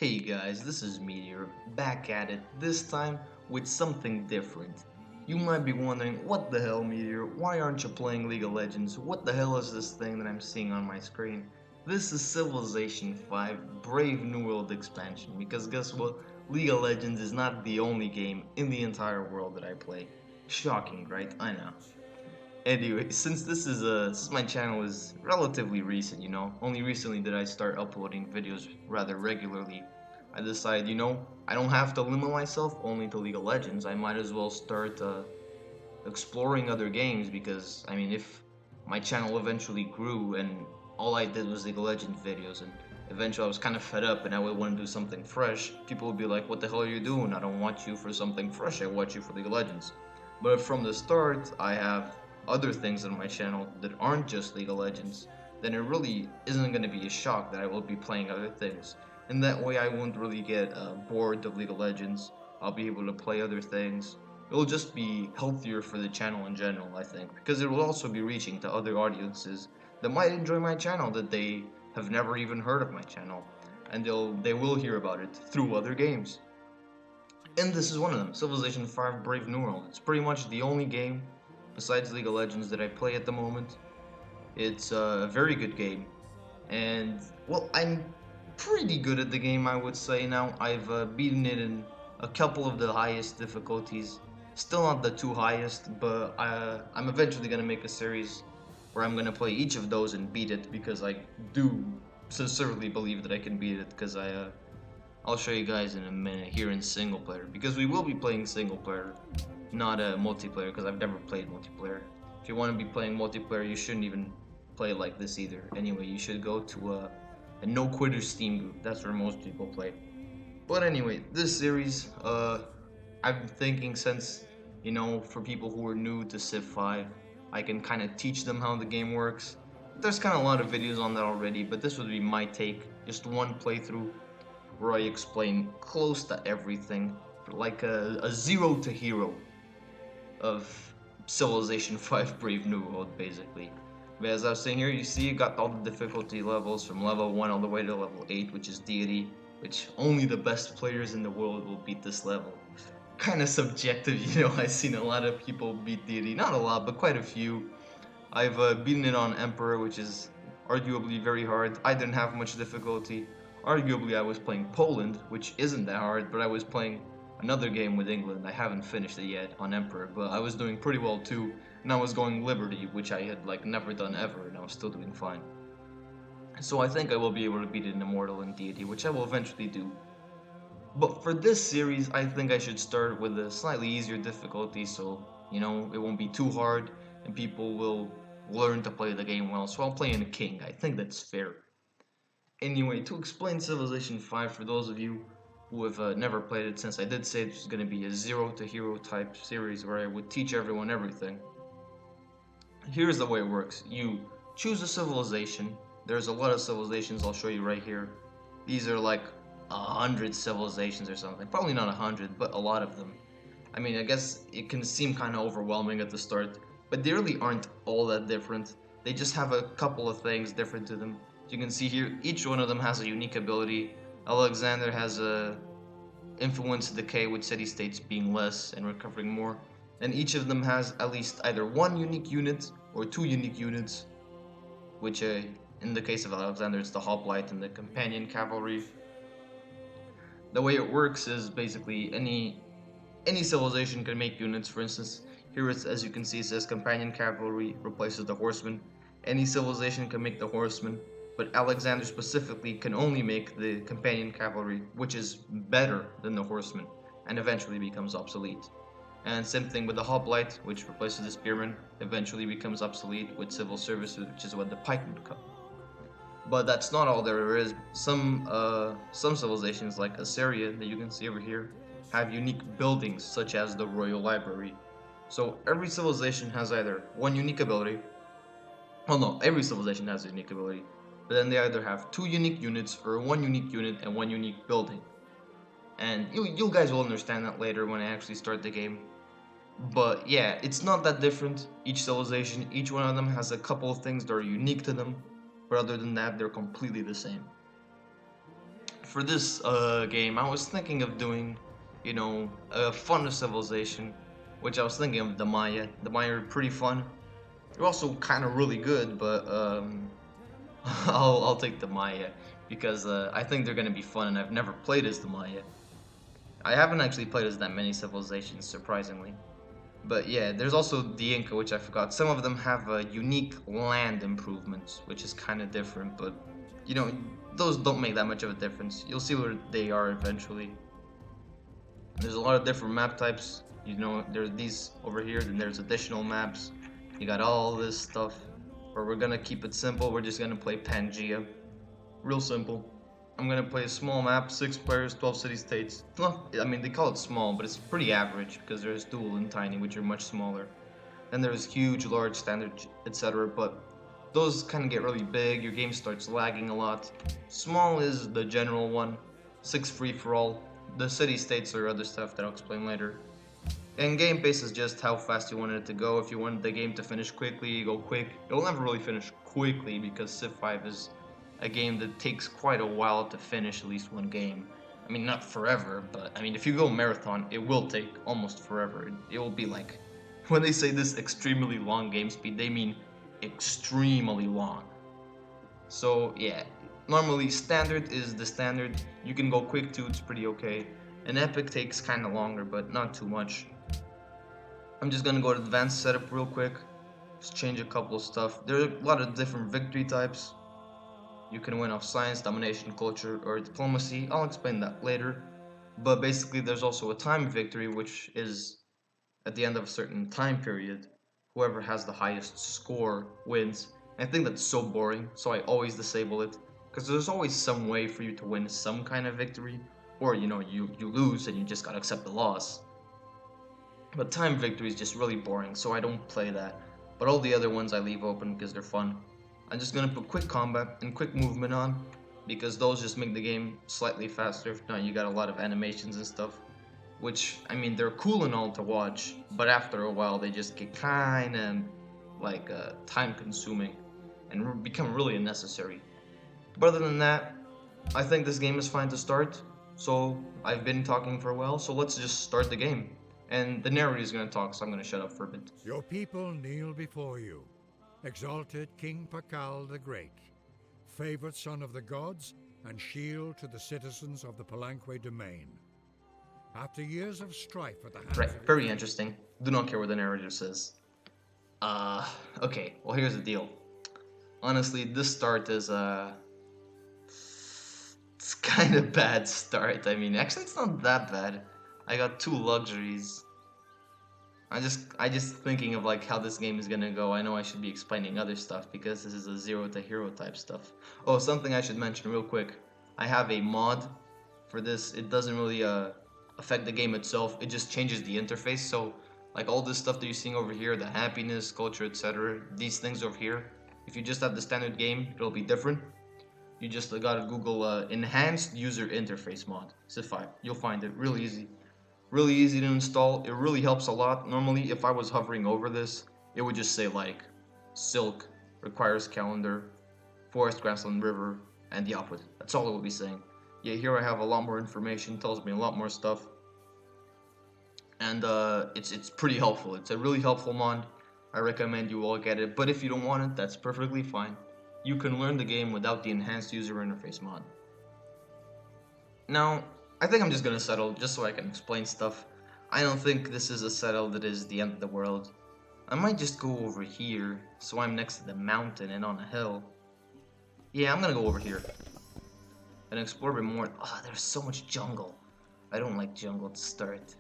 Hey guys, this is Meteor, back at it, this time with something different. You might be wondering, what the hell Meteor, why aren't you playing League of Legends? What the hell is this thing that I'm seeing on my screen? This is Civilization 5 Brave New World expansion, because guess what? League of Legends is not the only game in the entire world that I play. Shocking, right? I know. Anyway, since my channel is relatively recent, only recently did I start uploading videos rather regularly. I decided, I don't have to limit myself only to League of Legends. I might as well start exploring other games because, I mean, if my channel eventually grew and all I did was League of Legends videos and eventually I was kind of fed up and I would want to do something fresh, people would be like, what the hell are you doing? I don't watch you for something fresh, I watch you for League of Legends. But if from the start I have other things on my channel that aren't just League of Legends, then it really isn't going to be a shock that I will be playing other things. And that way I won't really get bored of League of Legends. I'll be able to play other things. It'll just be healthier for the channel in general, I think, because it will also be reaching to other audiences that might enjoy my channel that they have never even heard of my channel, and they will hear about it through other games. And this is one of them, Civilization 5 Brave New World. It's pretty much the only game besides League of Legends that I play at the moment. It's a very good game, and well, I'm pretty good at the game, I would say now. I've beaten it in a couple of the highest difficulties. Still not the two highest, but I'm eventually gonna make a series where I'm gonna play each of those and beat it because I do sincerely believe that I can beat it. Because I'll show you guys in a minute here in single player, because we will be playing single player, not a multiplayer, because I've never played multiplayer. If you want to be playing multiplayer, you shouldn't even play like this either. Anyway, you should go to a no quitter Steam group. That's where most people play. But anyway, this series, I've been thinking since, for people who are new to Civ 5, I can kind of teach them how the game works. There's kind of a lot of videos on that already, but this would be my take, just one playthrough where I explain close to everything, like a zero to hero of Civilization 5 Brave New World, basically. But as I was saying here, you see, you got all the difficulty levels from level 1 all the way to level 8, which is Deity, which only the best players in the world will beat this level. Kind of subjective, I've seen a lot of people beat Deity, not a lot, but quite a few. I've beaten it on Emperor, which is arguably very hard. I didn't have much difficulty. Arguably, I was playing Poland, which isn't that hard, but I was playing another game with England. I haven't finished it yet on Emperor, but I was doing pretty well too. And I was going Liberty, which I had never done ever, and I was still doing fine. So I think I will be able to beat it in Immortal and Deity, which I will eventually do. But for this series, I think I should start with a slightly easier difficulty, so, it won't be too hard, and people will learn to play the game well. So I'll play in a king. I think that's fair. Anyway, to explain Civilization 5 for those of you who have never played it, since I did say this was going to be a zero to hero type series where I would teach everyone everything. Here's the way it works. You choose a civilization. There's a lot of civilizations I'll show you right here. These are like 100 civilizations or something. Probably not 100, but a lot of them. I mean, I guess it can seem kind of overwhelming at the start, but they really aren't all that different. They just have a couple of things different to them. As you can see here, each one of them has a unique ability. Alexander has a influence decay with city-states being less and recovering more. And each of them has at least either one unique unit or two unique units, which in the case of Alexander, it's the hoplite and the companion cavalry. The way it works is basically any civilization can make units. For instance, here it's, as you can see, it says companion cavalry replaces the horseman. Any civilization can make the horseman, but Alexander specifically can only make the companion cavalry, which is better than the horseman, and eventually becomes obsolete. And same thing with the hoplite, which replaces the spearman, eventually becomes obsolete with civil services, which is what the pikemen become. But that's not all there is. Some civilizations like Assyria that you can see over here have unique buildings such as the Royal Library. So every civilization has either one unique ability, well no, every civilization has a unique ability, but then they either have two unique units or one unique unit and one unique building. And you guys will understand that later when I actually start the game. But yeah, it's not that different. Each civilization, each one of them has a couple of things that are unique to them, but other than that, they're completely the same. for this game, I was thinking of doing, you know, a fun civilization, which I was thinking of the Maya. The Maya are pretty fun. They're also kind of really good, but I'll take the Maya because I think they're gonna be fun, and I've never played as the Maya. I haven't actually played as that many civilizations, surprisingly. But yeah, there's also the Inca, which I forgot. Some of them have unique land improvements, which is kind of different, but you know, those don't make that much of a difference. You'll see where they are eventually. There's a lot of different map types. You know, there's these over here, then there's additional maps. You got all this stuff. But we're gonna keep it simple. We're just gonna play Pangea. Real simple. I'm gonna play a small map, 6 players, 12 city-states. Not, I mean, they call it small, but it's pretty average because there's dual and tiny, which are much smaller. Then there's huge, large, standard, etc. But those kind of get really big. Your game starts lagging a lot. Small is the general one. 6 free for all. The city-states are other stuff that I'll explain later. And game pace is just how fast you wanted it to go. If you wanted the game to finish quickly, you go quick. It'll never really finish quickly because Civ 5 is a game that takes quite a while to finish at least one game. I mean, not forever, but I mean, if you go marathon, it will take almost forever. It will be like, when they say this extremely long game speed, they mean extremely long. So yeah, normally standard is the standard. You can go quick too, it's pretty okay. And epic takes kind of longer, but not too much. I'm just gonna go to advanced setup real quick. Just change a couple of stuff. There are a lot of different victory types. You can win off science, domination, culture, or diplomacy. I'll explain that later. But basically, there's also a time victory, which is at the end of a certain time period. Whoever has the highest score wins. And I think that's so boring, so I always disable it. Because there's always some way for you to win some kind of victory. Or, you know, you lose and you just gotta accept the loss. But time victory is just really boring, so I don't play that. But all the other ones I leave open because they're fun. I'm just gonna put quick combat and quick movement on, because those just make the game slightly faster. If not, you got a lot of animations and stuff, which, I mean, they're cool and all to watch, but after a while they just get kinda like time consuming and become really unnecessary. But other than that, I think this game is fine to start. So I've been talking for a while, so let's just start the game. And the narrator is going to talk, so I'm going to shut up for a bit. Your people kneel before you, exalted King Pakal the Great, favored son of the gods and shield to the citizens of the Palanque domain. After years of strife at the hands Right, of very interesting. Do not care what the narrator says. Okay, well here's the deal. Honestly, this start is, it's kind of bad start. I mean, actually it's not that bad. I got 2 luxuries. I just thinking of like how this game is gonna go. I know I should be explaining other stuff because this is a 0 to hero type stuff. Oh, something I should mention real quick. I have a mod for this. It doesn't really affect the game itself. It just changes the interface. So like all this stuff that you're seeing over here, the happiness, culture, etc. These things over here. If you just have the standard game, it'll be different. You just gotta Google enhanced user interface mod, Civ 5. You'll find it real easy. Really easy to install. It really helps a lot. Normally, if I was hovering over this, it would just say like Silk requires calendar, forest, grassland, river, and the output. That's all it would be saying. Yeah, here I have a lot more information. Tells me a lot more stuff, and it's pretty helpful. It's a really helpful mod. I recommend you all get it. But if you don't want it, that's perfectly fine. You can learn the game without the enhanced user interface mod. Now, I think I'm just gonna settle just so I can explain stuff. I don't think this is a settle that is the end of the world. I might just go over here, so I'm next to the mountain and on a hill. Yeah, I'm gonna go over here and explore a bit more. Ah, there's so much jungle. I don't like jungle to start.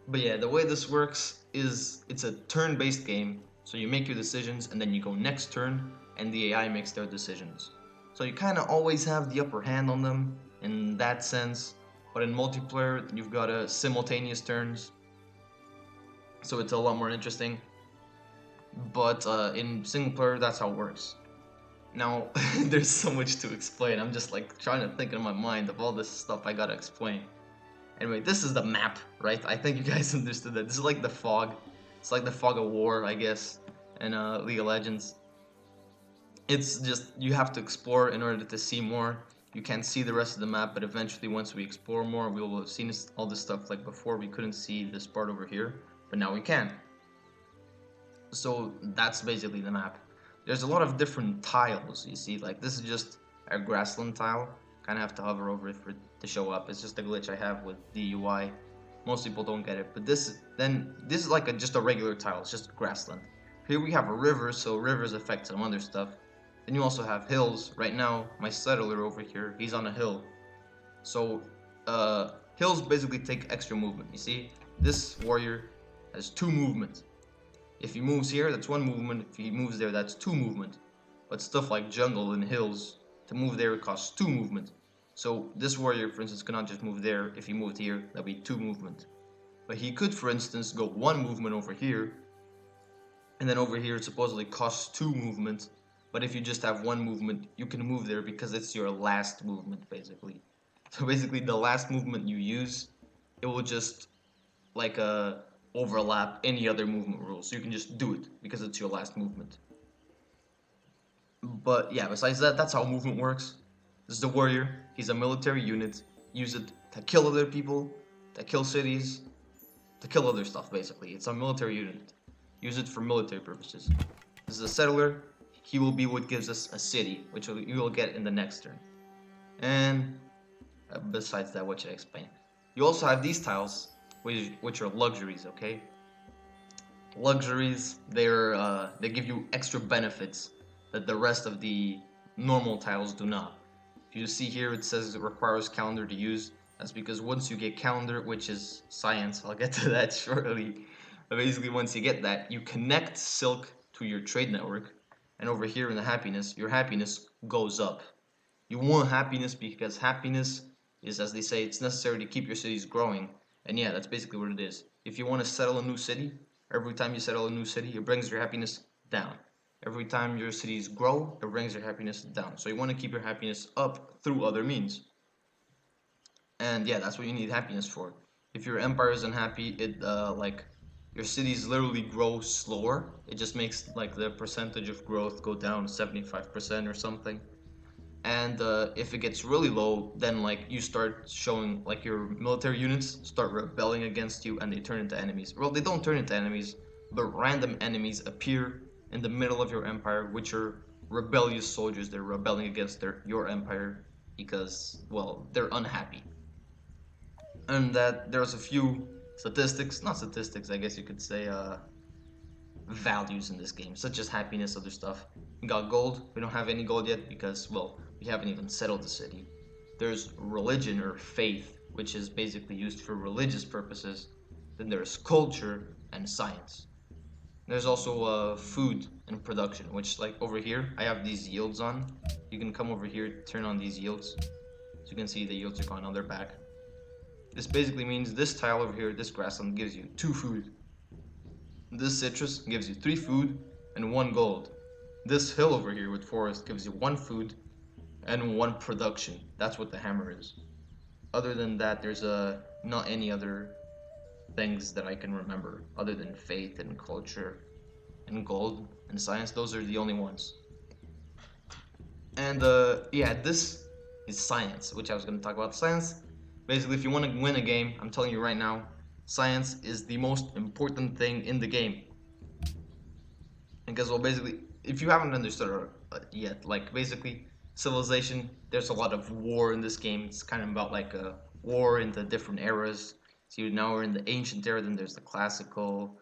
But yeah, the way this works is it's a turn-based game, so you make your decisions and then you go next turn and the AI makes their decisions. So you kind of always have the upper hand on them in that sense. But in multiplayer, you've got simultaneous turns, so it's a lot more interesting. But in single player, that's how it works. Now, there's so much to explain. I'm just like trying to think in my mind of all this stuff I gotta explain. Anyway, this is the map, right? I think you guys understood that. This is like the fog. It's like the fog of war, I guess, in League of Legends. It's just, you have to explore in order to see more. You can't see the rest of the map, but eventually once we explore more, we will have seen all this stuff. Like before, we couldn't see this part over here, but now we can. So that's basically the map. There's a lot of different tiles, you see, like this is just a grassland tile. Kind of have to hover over it for it to show up. It's just a glitch I have with the UI. Most people don't get it, but this is like just a regular tile. It's just grassland. Here we have a river, so rivers affect some other stuff. Then you also have hills. Right now, my settler over here, he's on a hill. So hills basically take extra movement. You see, this warrior has 2 movement. If he moves here, that's 1 movement. If he moves there, that's 2 movement. But stuff like jungle and hills, to move there it costs 2 movement. So this warrior, for instance, cannot just move there. If he moved here, that'd be 2 movement. But he could, for instance, go 1 movement over here, and then over here it supposedly costs 2 movement. But if you just have 1 movement, you can move there because it's your last movement, basically. So basically, the last movement you use, it will just like overlap any other movement rules. So you can just do it because it's your last movement. But yeah, besides that, that's how movement works. This is the warrior. He's a military unit. Use it to kill other people, to kill cities, to kill other stuff, basically. It's a military unit. Use it for military purposes. This is a settler. He will be what gives us a city, which you will get in the next turn. And besides that, what should I explain? You also have these tiles, which are luxuries, okay? Luxuries, they give you extra benefits that the rest of the normal tiles do not. If you see here, it says it requires calendar to use. That's because once you get calendar, which is science, I'll get to that shortly. But basically, once you get that, you connect silk to your trade network, and over here in the happiness, your happiness goes up. You want happiness because happiness is, as they say, it's necessary to keep your cities growing. And yeah, that's basically what it is. If you want to settle a new city, every time you settle a new city, it brings your happiness down. Every time your cities grow, it brings your happiness down. So you want to keep your happiness up through other means. And yeah, that's what you need happiness for. If your empire is unhappy, it like your cities literally grow slower. It just makes like the percentage of growth go down 75% or something. And if it gets really low, then like you start showing like your military units start rebelling against you, and they turn into enemies. Well, they don't turn into enemies, but random enemies appear in the middle of your empire, which are rebellious soldiers. They're rebelling against your empire because, well, they're unhappy. And that there's a few statistics, not statistics, I guess you could say, values in this game, such as happiness, other stuff. We got gold. We don't have any gold yet because, well, we haven't even settled the city. There's religion or faith, which is basically used for religious purposes. Then there's culture and science. There's also food and production, which, like over here, I have these yields on. You can come over here, turn on these yields. So you can see the yields are gone on their back. This basically means this tile over here, this grassland, gives you 2 food. This citrus gives you 3 food and 1 gold. This hill over here with forest gives you 1 food and 1 production. That's what the hammer is. Other than that, there's not any other things that I can remember other than faith and culture and gold and science. Those are the only ones. And yeah, this is science, which I was going to talk about. Science, basically, if you want to win a game, I'm telling you right now, science is the most important thing in the game. Because, well, basically, if you haven't understood yet, like, basically, civilization, there's a lot of war in this game. It's kind of about, like, a war in the different eras. So now we're in the ancient era, then there's the classical,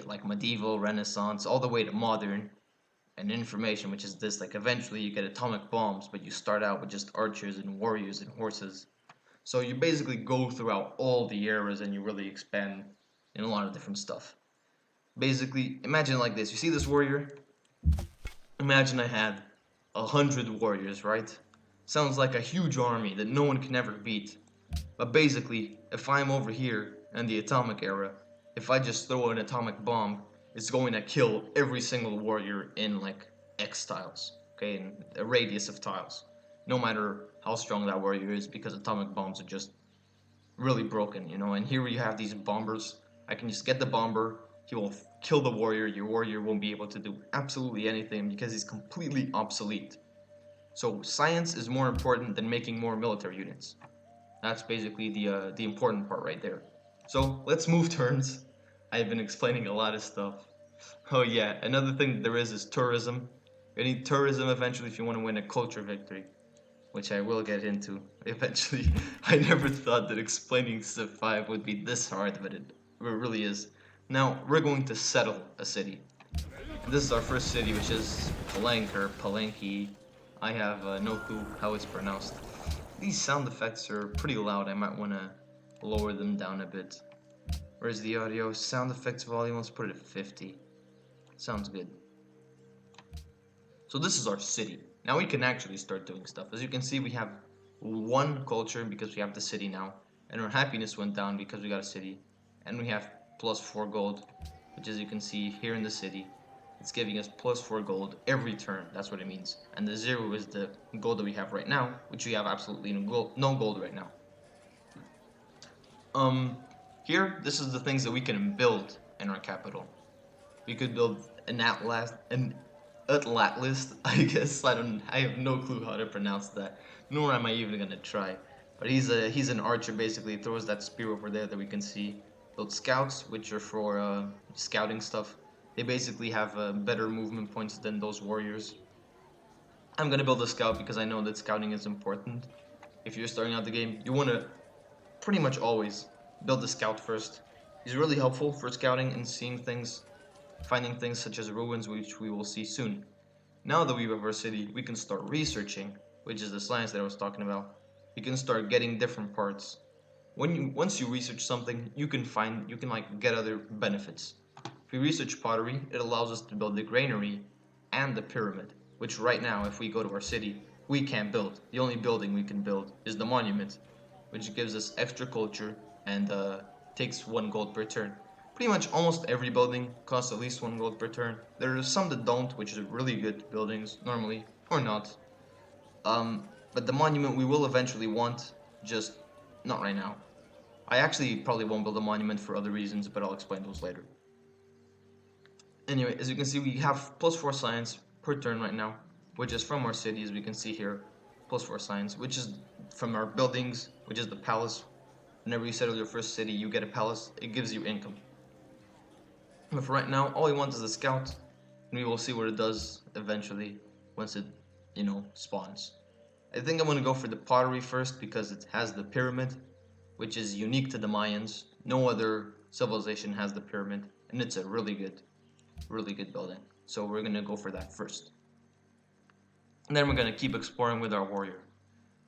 like, medieval, renaissance, all the way to modern. And information, which is this, like, eventually you get atomic bombs, but you start out with just archers and warriors and horses. So you basically go throughout all the eras and you really expand in a lot of different stuff. Basically, imagine like this. You see this warrior? Imagine I had 100 warriors, right? Sounds like a huge army that no one can ever beat. But basically, if I'm over here in the atomic era, if I just throw an atomic bomb, it's going to kill every single warrior in like X tiles, okay, in a radius of tiles. No matter how strong that warrior is, because atomic bombs are just really broken, you know. And here we have these bombers. I can just get the bomber. He will kill the warrior. Your warrior won't be able to do absolutely anything because he's completely obsolete. So science is more important than making more military units. That's basically the important part right there. So let's move turns. I've been explaining a lot of stuff. Oh yeah, another thing there is tourism. You need tourism eventually if you want to win a culture victory, which I will get into eventually. I never thought that explaining Civ 5 would be this hard, but it really is. Now, we're going to settle a city. And this is our first city, which is Palenque or Palenque. I have no clue how it's pronounced. These sound effects are pretty loud. I might want to lower them down a bit. Where's the audio? Sound effects volume, let's put it at 50. Sounds good. So this is our city. Now we can actually start doing stuff. As you can see, we have one culture because we have the city now. And our happiness went down because we got a city. And we have plus 4 gold, which as you can see here in the city, it's giving us plus 4 gold every turn. That's what it means. And the 0 is the gold that we have right now, which we have absolutely no gold right now. Here, this is the things that we can build in our capital. We could build an Atlas, I guess. I have no clue how to pronounce that, nor am I even gonna try. But he's an archer basically. He throws that spear over there that we can see. Build scouts, which are for scouting stuff. They basically have better movement points than those warriors. I'm gonna build a scout because I know that scouting is important. If you're starting out the game, you wanna pretty much always build a scout first. He's really helpful for scouting and seeing things, finding things such as ruins, which we will see soon. Now that we have our city, we can start researching, which is the science that I was talking about. We can start getting different parts. Once you research something, you can like get other benefits. If we research pottery, it allows us to build the granary and the pyramid, which right now, if we go to our city, we can't build. The only building we can build is the monument, which gives us extra culture and takes 1 gold per turn. Pretty much almost every building costs at least 1 gold per turn. There are some that don't, which are really good buildings, normally, or not. But the monument we will eventually want, just not right now. I actually probably won't build a monument for other reasons, but I'll explain those later. Anyway, as you can see, we have plus 4 science per turn right now, which is from our city, as we can see here. Plus 4 science, which is from our buildings, which is the palace. Whenever you settle your first city, you get a palace. It gives you income. But for right now, all we want is a scout, and we will see what it does eventually once it, spawns. I think I'm gonna go for the pottery first because it has the pyramid, which is unique to the Mayans. No other civilization has the pyramid, and it's a really good building. So we're gonna go for that first. And then we're gonna keep exploring with our warrior.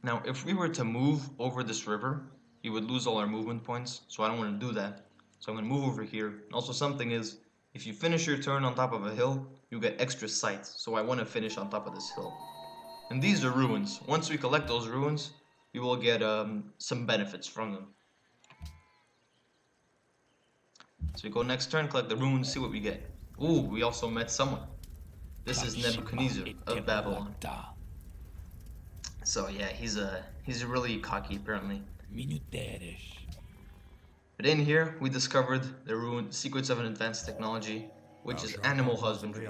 Now, if we were to move over this river, we would lose all our movement points, so I don't want to do that. So I'm going to move over here. Also, something is, if you finish your turn on top of a hill, you get extra sight, so I want to finish on top of this hill. And these are ruins. Once we collect those ruins, we will get some benefits from them. So we go next turn, collect the ruins, see what we get. Ooh, we also met someone. This is Nebuchadnezzar of Babylon. So yeah, he's really cocky apparently. But in here, we discovered the secrets of an advanced technology, which is animal husbandry.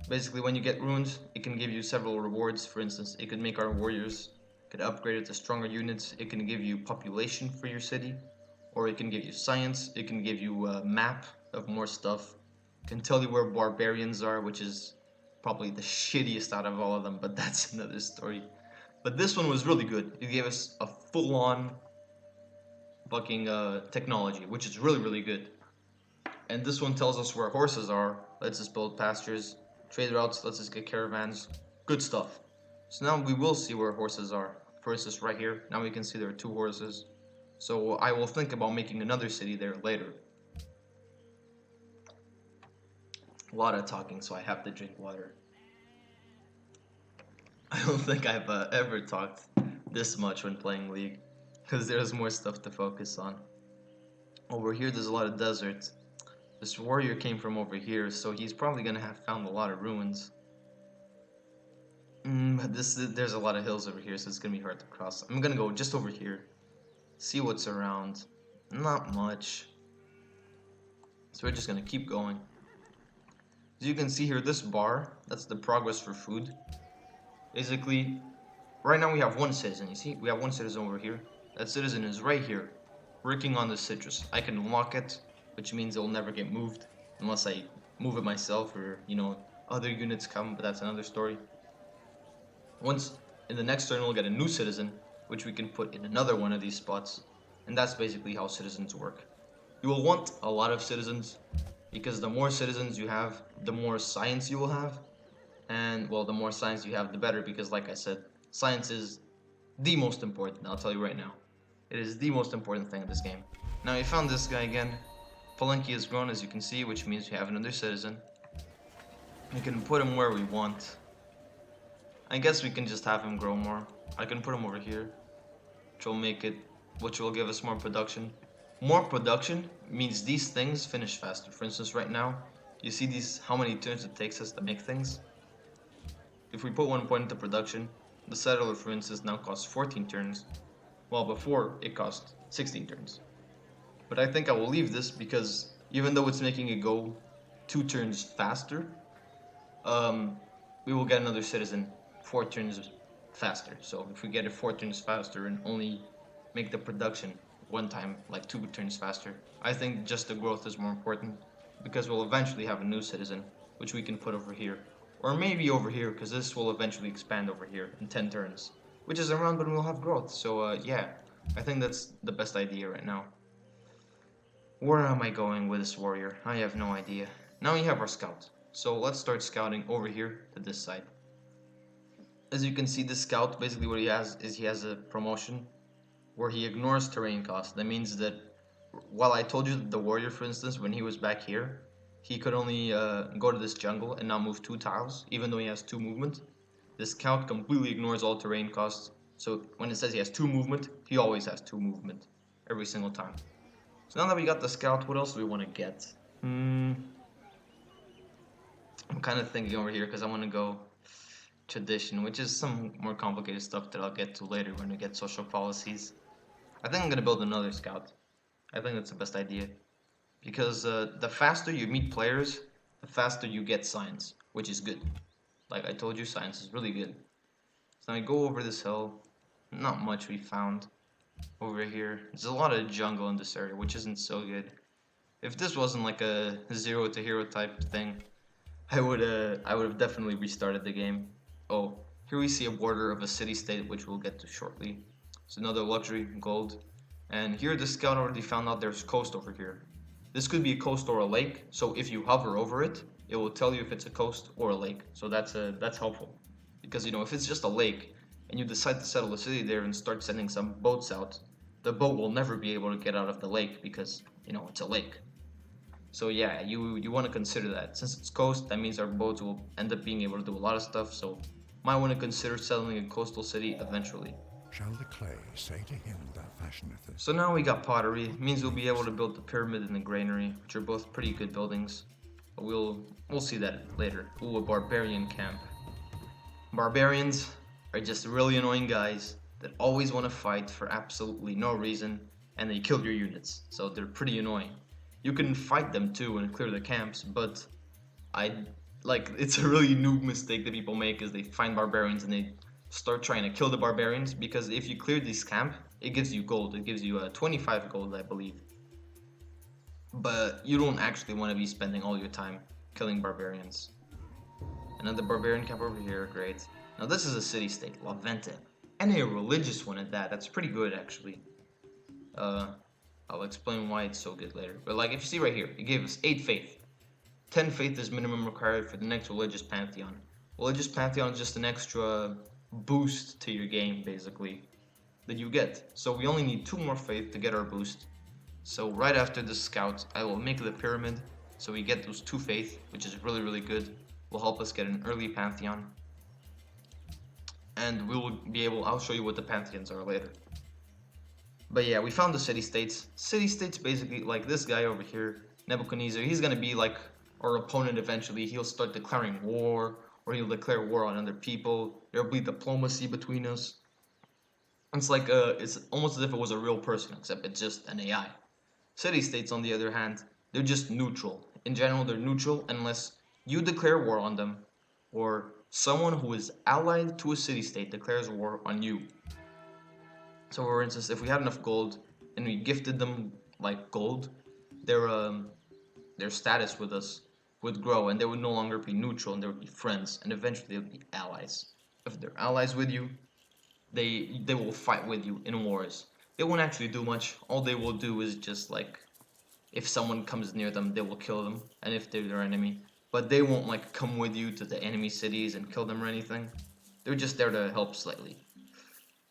Basically, when you get runes, it can give you several rewards. For instance, it could make our warriors get upgraded to stronger units. It can give you population for your city, or it can give you science. It can give you a map of more stuff. It can tell you where barbarians are, which is probably the shittiest out of all of them, but that's another story. But this one was really good. It gave us a full-on fucking technology, which is really good. And this one tells us where horses are, lets us build pastures, trade routes, lets us get caravans, good stuff. So now we will see where horses are. For instance, right here, now we can see there are 2 horses. So I will think about making another city there later. A lot of talking, so I have to drink water. I don't think I've ever talked this much when playing League, because there's more stuff to focus on. Over here, there's a lot of desert. This warrior came from over here, so he's probably gonna have found a lot of ruins. But there's a lot of hills over here, so it's gonna be hard to cross. I'm gonna go just over here, see what's around. Not much. So we're just gonna keep going. As you can see here, this bar, that's the progress for food. Basically, right now we have one citizen. You see, we have one citizen over here. That citizen is right here, working on the citrus. I can unlock it, which means it will never get moved unless I move it myself or, other units come, but that's another story. Once in the next turn, we'll get a new citizen, which we can put in another one of these spots. And that's basically how citizens work. You will want a lot of citizens because the more citizens you have, the more science you will have. And, well, the more science you have, the better because, like I said, science is the most important. I'll tell you right now. It is the most important thing in this game. Now, we found this guy again. Palenque has grown, as you can see, which means we have another citizen. We can put him where we want. I guess we can just have him grow more. I can put him over here, which will give us more production. More production means these things finish faster. For instance, right now, you see how many turns it takes us to make things? If we put 1 point into production, the settler, for instance, now costs 14 turns, while before it cost 16 turns. But I think I will leave this because even though it's making it go 2 turns faster, we will get another citizen 4 turns faster. So if we get it 4 turns faster and only make the production one time, like 2 turns faster, I think just the growth is more important because we'll eventually have a new citizen, which we can put over here. Or maybe over here, because this will eventually expand over here in 10 turns, which is around when we'll have growth. So yeah, I think that's the best idea right now. Where am I going with this warrior? I have no idea. Now we have our scout. So let's start scouting over here to this side. As you can see, this scout, basically what he has a promotion where he ignores terrain cost. That means that while I told you that the warrior, for instance, when he was back here, he could only go to this jungle and not move 2 tiles, even though he has 2 movement. This scout completely ignores all terrain costs. So when it says he has 2 movement, he always has 2 movement every single time. So now that we got the scout, what else do we want to get? I'm kind of thinking over here because I want to go tradition, which is some more complicated stuff that I'll get to later when we get social policies. I think I'm going to build another scout. I think that's the best idea. Because the faster you meet players, the faster you get science, which is good. Like I told you, science is really good. So I go over this hill. Not much we found over here. There's a lot of jungle in this area, which isn't so good. If this wasn't like a 0 to hero type thing, I would have definitely restarted the game. Oh, here we see a border of a city-state, which we'll get to shortly. It's another luxury, gold. And here the scout already found out there's coast over here. This could be a coast or a lake, so if you hover over it, it will tell you if it's a coast or a lake. So that's helpful. Because, if it's just a lake, and you decide to settle a city there and start sending some boats out, the boat will never be able to get out of the lake because, it's a lake. So yeah, you want to consider that. Since it's coast, that means our boats will end up being able to do a lot of stuff, so might want to consider settling a coastal city eventually. Shall the clay say to him that fashioneth us? So now we got pottery. It means we'll be able to build the pyramid and the granary, which are both pretty good buildings. But we'll see that later. Ooh, a barbarian camp. Barbarians are just really annoying guys that always want to fight for absolutely no reason, and they kill your units. So they're pretty annoying. You can fight them too and clear the camps, but it's a really noob mistake that people make is they find barbarians and they start trying to kill the barbarians, because if you clear this camp, it gives you gold. It gives you 25 gold, I believe. But you don't actually want to be spending all your time killing barbarians. Another barbarian camp over here, great. Now this is a city-state, La Vente. And a religious one at that. That's pretty good, actually. I'll explain why it's so good later. But like, if you see right here, it gave us 8 faith. 10 faith is minimum required for the next religious pantheon. Religious pantheon is just an extra boost to your game, basically, that you get. So we only need 2 more faith to get our boost. So right after the scout, I will make the pyramid, so we get those 2 faith, which is really, really good. Will help us get an early pantheon. And I'll show you what the pantheons are later. But yeah, we found the city-states. City-states basically, like this guy over here, Nebuchadnezzar, he's gonna be like our opponent eventually. He'll start declaring war, or he'll declare war on other people. There'll be diplomacy between us. It's like, it's almost as if it was a real person, except it's just an AI. City-states, on the other hand, they're just neutral. In general, they're neutral unless you declare war on them, or Someone who is allied to a city-state declares war on you. So for instance, if we had enough gold and we gifted them like gold, their their status with us would grow and they would no longer be neutral and they would be friends and eventually they would be allies. If they're allies with you, they will fight with you in wars. They won't actually do much. All they will do is just like if someone comes near them, they will kill them, and if they're their enemy. But they won't like come with you to the enemy cities and kill them or anything. They're just there to help slightly.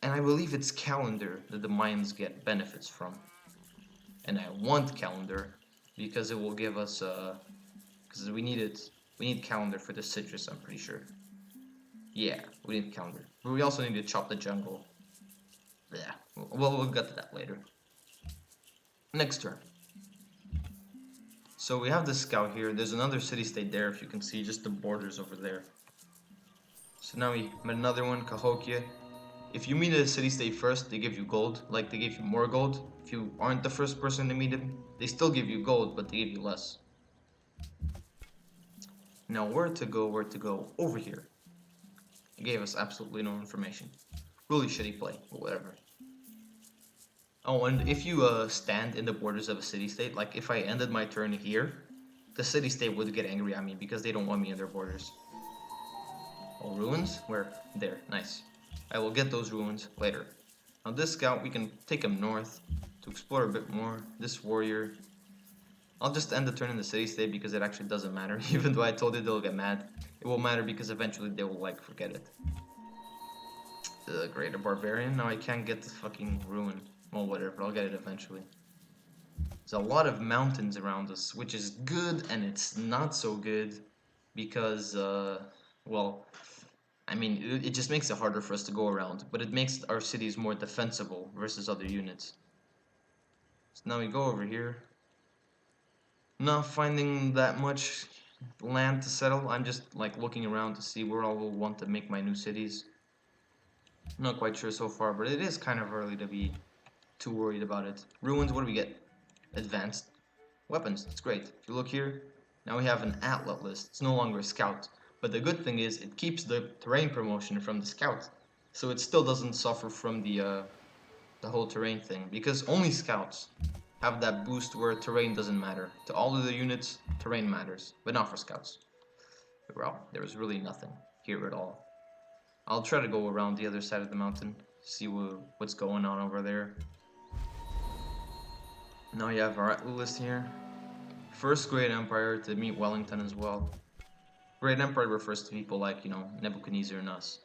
And I believe it's calendar that the Mayans get benefits from. And I want calendar because it will give us because we need it. We need calendar for the citrus, I'm pretty sure. Yeah, we need calendar. But we also need to chop the jungle. Yeah, well, we'll get to that later. Next turn. So we have this scout here. There's another city-state there, if you can see, just the borders over there. So now we met another one, Cahokia. If you meet a city-state first, they give you gold. Like, they give you more gold. If you aren't the first person to meet him, they still give you gold, but they give you less. Now, where to go, where to go? Over here. It gave us absolutely no information. Really shitty play, but whatever. Oh, and if you stand in the borders of a city-state, like if I ended my turn here, the city-state would get angry at me because they don't want me in their borders. Oh, ruins? Where? There, nice. I will get those ruins later. Now this scout, we can take him north to explore a bit more. This warrior, I'll just end the turn in the city-state because it actually doesn't matter. Even though I told you they'll get mad, it will matter because eventually they will like forget it. The greater barbarian, now I can't get the fucking ruin. Well, whatever, I'll get it eventually. There's a lot of mountains around us, which is good and it's not so good because, well, I mean, it just makes it harder for us to go around, but it makes our cities more defensible versus other units. So now we go over here. Not finding that much land to settle. I'm just like looking around to see where I will want to make my new cities. I'm not quite sure so far, but it is kind of early to be too worried about it. Ruins, what do we get? Advanced weapons, that's great. If you look here, now we have an atlas list. It's no longer a scout. But the good thing is it keeps the terrain promotion from the scout. So it still doesn't suffer from the whole terrain thing. Because only scouts have that boost where terrain doesn't matter. To all of the units, terrain matters. But not for scouts. Well, there is really nothing here at all. I'll try to go around the other side of the mountain. See what's going on over there. Now you have our atlas list here. First Great Empire to meet Wellington as well. Great Empire refers to people like, you know, Nebuchadnezzar and us.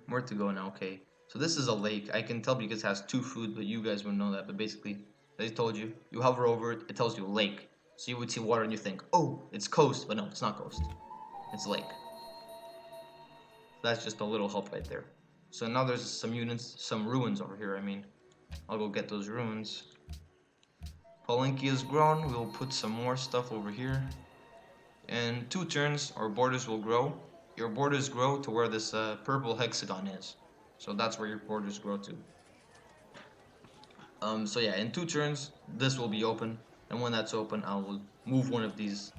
Where to go now? Okay. So this is a lake. I can tell because it has 2 food, but you guys wouldn't know that. But basically, as I told you, you hover over it, it tells you lake. So you would see water and you think, oh, it's coast. But no, it's not coast. It's lake. That's just a little help right there. So now there's some units, some ruins over here, I mean. I'll go get those ruins. Palenque is grown. We'll put some more stuff over here. In 2 turns, our borders will grow. Your borders grow to where this purple hexagon is. So that's where your borders grow to. So yeah, in 2 turns, this will be open. And when that's open, I will move one of these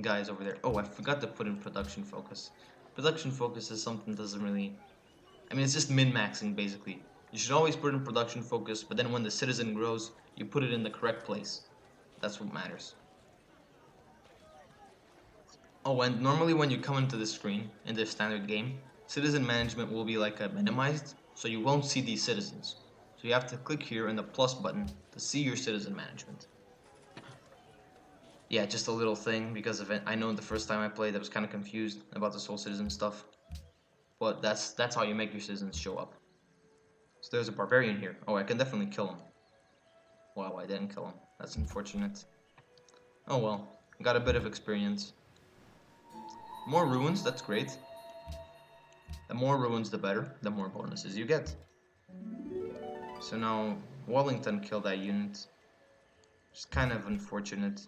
guys over there. Oh, I forgot to put in production focus. Production focus is something that doesn't really... I mean, it's just min-maxing, basically. You should always put in production focus, but then when the citizen grows, you put it in the correct place. That's what matters. Oh, and normally when you come into the screen, in the standard game, citizen management will be like minimized, so you won't see these citizens. So you have to click here in the plus button to see your citizen management. Yeah, just a little thing, because of it. I know the first time I played I was kind of confused about this whole citizen stuff. But that's how you make your citizens show up. So there's a barbarian here. Oh, I can definitely kill him. Wow, I didn't kill him. That's unfortunate. Oh well, got a bit of experience. More ruins, that's great. The more ruins the better, the more bonuses you get. So now, Wellington killed that unit. It's kind of unfortunate,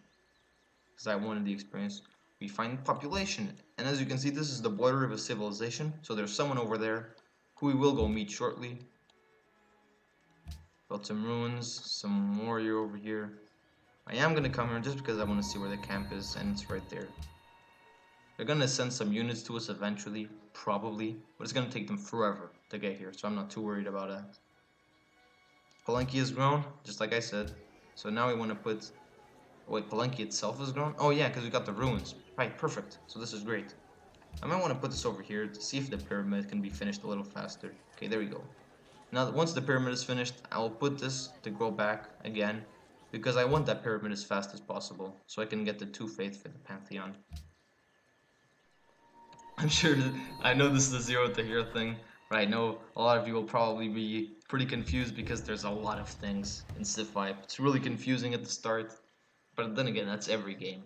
because I wanted the experience. We find population, and as you can see, this is the border of a civilization, so there's someone over there, who we will go meet shortly. Built some ruins, some warrior over here. I am gonna come here just because I want to see where the camp is, and it's right there. They're gonna send some units to us eventually, probably, but it's gonna take them forever to get here, so I'm not too worried about that. Palenque is grown, just like I said. So now we want to put... Oh, wait, Palenque itself is grown? Oh yeah, because we got the ruins. Right, perfect. So this is great. I might want to put this over here to see if the pyramid can be finished a little faster. Okay, there we go. Now, once the pyramid is finished, I will put this to grow back again, because I want that pyramid as fast as possible, so I can get the 2 faith for the Pantheon. I'm sure that, I know this is a 0 to hero thing, but I know a lot of you will probably be pretty confused because there's a lot of things in Civ 5. It's really confusing at the start, but then again, that's every game.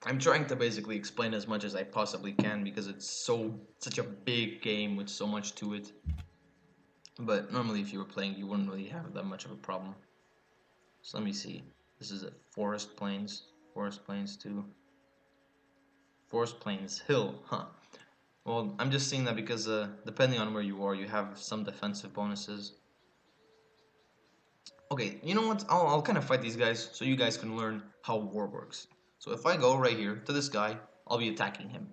I'm trying to basically explain as much as I possibly can because it's such a big game with so much to it. But normally if you were playing, you wouldn't really have that much of a problem. So let me see. This is a Forest Plains 2. Forest Plains Hill, huh. Well, I'm just seeing that because depending on where you are, you have some defensive bonuses. Okay, you know what? I'll kind of fight these guys so you guys can learn how war works. So if I go right here to this guy, I'll be attacking him.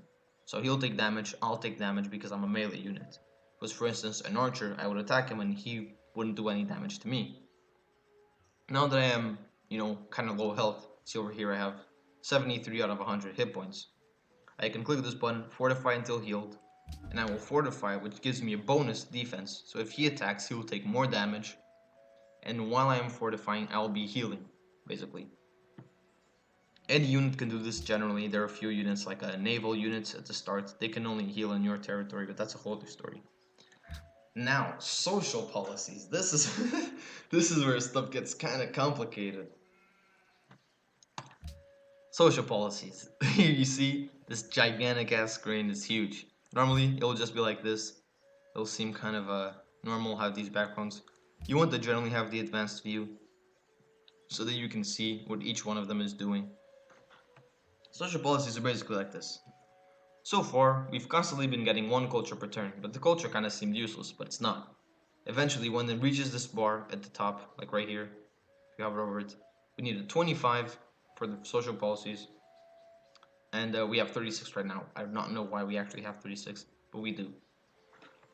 So he'll take damage, I'll take damage because I'm a melee unit. Because for instance, an archer, I would attack him and he wouldn't do any damage to me. Now that I am, kind of low health, see over here I have 73 out of 100 hit points. I can click this button, fortify until healed, and I will fortify, which gives me a bonus defense. So if he attacks, he will take more damage, and while I am fortifying, I will be healing, basically. Any unit can do this generally. There are a few units, like naval units at the start, they can only heal in your territory, but that's a whole other story. Now, social policies. This is this is where stuff gets kind of complicated. Social policies. Here you see this gigantic ass screen is huge. Normally, it'll just be like this. It'll seem kind of normal, have these backgrounds. You want to generally have the advanced view so that you can see what each one of them is doing. Social policies are basically like this. So far, we've constantly been getting 1 culture per turn, but the culture kind of seemed useless, but it's not. Eventually, when it reaches this bar at the top, like right here, if you hover over it, we need a 25 for the social policies, and we have 36 right now. I do not know why we actually have 36, but we do.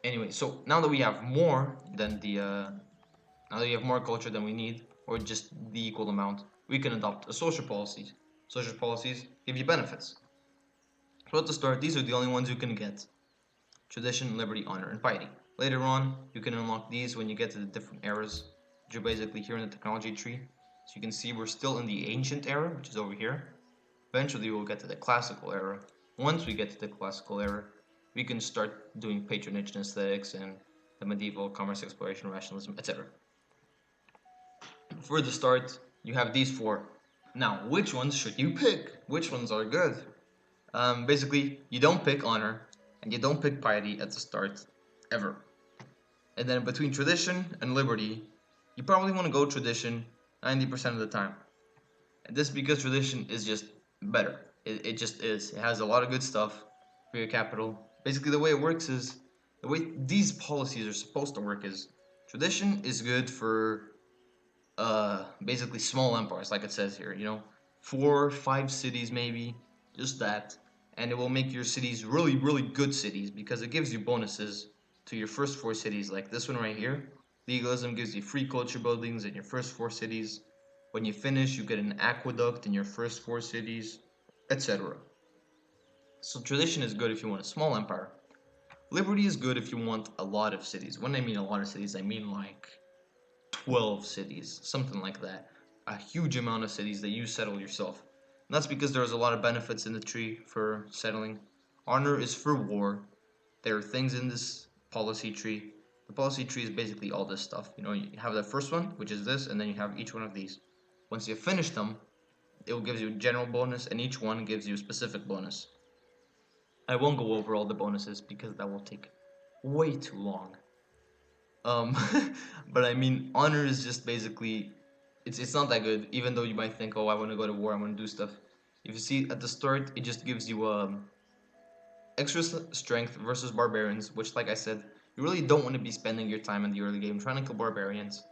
Anyway, so now that we have more than now that we have more culture than we need, or just the equal amount, we can adopt a social policy. Social policies give you benefits. So at the start, these are the only ones you can get. Tradition, liberty, honor, and piety. Later on, you can unlock these when you get to the different eras, which are basically here in the technology tree. So you can see we're still in the ancient era, which is over here. Eventually, we'll get to the classical era. Once we get to the classical era, we can start doing patronage and aesthetics and the medieval, commerce, exploration, rationalism, etc. For the start, you have these 4. Now, which ones should you pick? Which ones are good? Basically, you don't pick honor, and you don't pick piety at the start, ever. And then between tradition and liberty, you probably want to go tradition 90% of the time. And this because tradition is just better. It just is. It has a lot of good stuff for your capital. Basically, the way it works is, the way these policies are supposed to work is, tradition is good for basically small empires, like it says here, 4, 5 cities maybe, just that. And it will make your cities really, really good cities because it gives you bonuses to your first 4 cities, like this one right here. Legalism gives you free culture buildings in your first 4 cities. When you finish, you get an aqueduct in your first 4 cities, etc. So tradition is good if you want a small empire. Liberty is good if you want a lot of cities. When I mean a lot of cities, I mean like 12 cities, something like that. A huge amount of cities that you settle yourself. And that's because there's a lot of benefits in the tree for settling. Honor is for war. There are things in this policy tree. The policy tree is basically all this stuff. You have the first one, which is this, and then you have each one of these. Once you finish them, it will give you a general bonus, and each one gives you a specific bonus. I won't go over all the bonuses because that will take way too long. Um, but I mean, honor is just basically, it's not that good. Even though you might think, oh, I want to go to war, I want to do stuff. If you see at the start, it just gives you extra strength versus barbarians, which, like I said, you really don't want to be spending your time in the early game trying to kill barbarians.